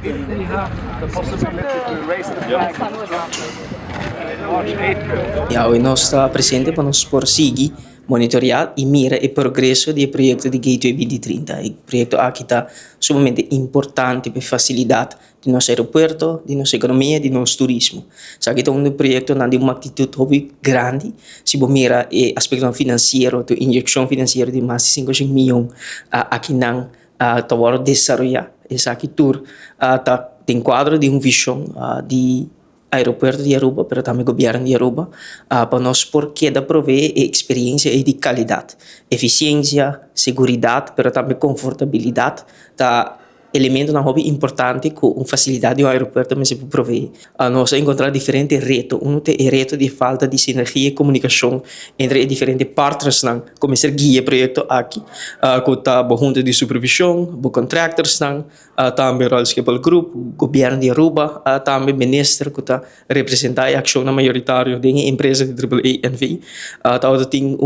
we have the possibility to raise the flag March 8th. Ja, e nós está presente para nos prosseguir, monitorar e mira o progresso do projeto de Gateway 2030. O projeto aqui está sumamente importante para facilitar de nosso aeroporto, de nossa economia, de nosso turismo. Sabe que é um projeto de uma atitude muito grande, se você mira o aspecto financeiro, a injeção financeira de mais de 500 milhões aqui não para desenvolver essa arquitetura, tem quadro de visão de aeroporto de Aruba, mas também governo de Aruba, para nós porque da prover experiência e de qualidade, eficiência, segurança, mas também confortabilidade, tá elemento na hobby importante com facilidade do aeroporto mas se pode prover. Nós encontrar diferentes retos. Um é o reto de falta de sinergia e comunicação entre diferentes partners, como ser guia projeto aqui, com a junta de supervisão, os contractors, também o Skipple Group, o governo de Aruba, também o ministro que representa a ação maioritária da empresa de AAA&V. Tem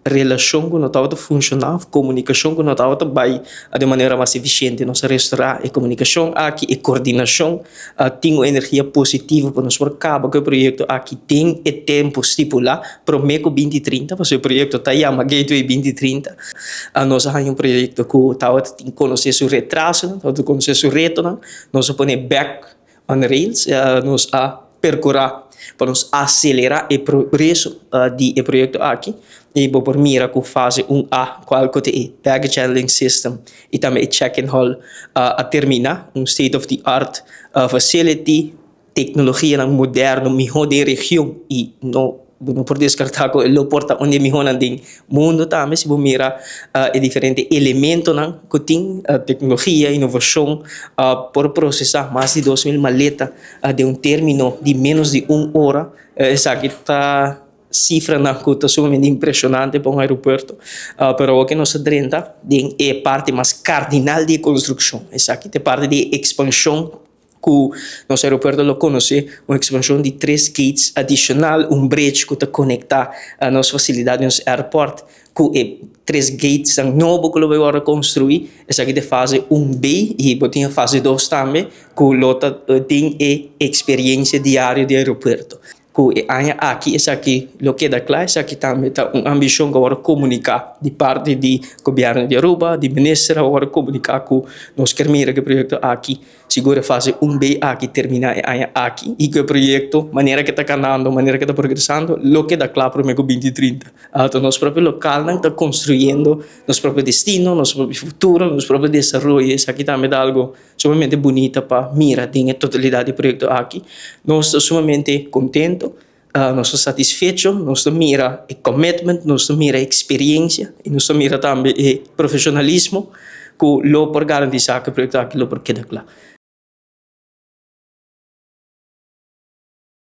relação que não estava funcionando, comunicação que não estava vai de maneira mais eficiente nossa restaurar e comunicação aqui e coordenação tem uma energia positiva para nós por cabo que o projeto aqui tem e tempo estipulado para o MECO 2030, porque o projeto está aí a Gateway 2030 nós temos um projeto que estava tem que conhecer seu retraso, estava conhecer seu reto, nós põe back on rails, nós percorrer para nos acelerar o progresso do projeto aqui e por mira com fase 1A qual que é baggage handling system e também check-in hall a terminar state of the art facility tecnologia moderna melhor da região e não por descartar que o porta onde melhor no mundo também se você mira diferentes elementos que tem tecnologia inovação por processar mais de 2.000 maletas de término de menos de 1 hora essa aqui está cifra que está sumamente impressionante para um aeroporto, mas o que nós temos é a parte mais cardinal de construção. Essa aqui é parte de expansão que o nosso aeroporto lo conhece, uma expansão de 3 gates adicional, bridge que conecta a nossa facilidade, nosso aeroporto, que é 3 gates novos que lo vai construir. Essa aqui é fase 1B e tem a fase 2 também, que o tem a experiência diária do aeroporto. Que aqui, essa aqui, o que da classe, essa aqui também está uma ambição agora comunicar de parte do governo de Aruba, do ministro, agora comunicar com nós queremos que o projeto aqui, segura fase 1B aqui, terminar aqui, e que o projeto, maneira que está caminhando, maneira que está progressando, o que da classe para o MECO 2030. Então, nosso próprio local está construindo nosso próprio destino, nosso próprio futuro, nosso próprio desenvolvimento. Isso aqui também dá algo sumamente bonito para mirar a totalidade do projeto aqui. Nós estamos sumamente contentos. Nós estamos satisfeitos, nós mira o commitment, nós mira a experiência e nós mira também o profissionalismo que lo por garantizar que o projeto aqui lo por queda claro.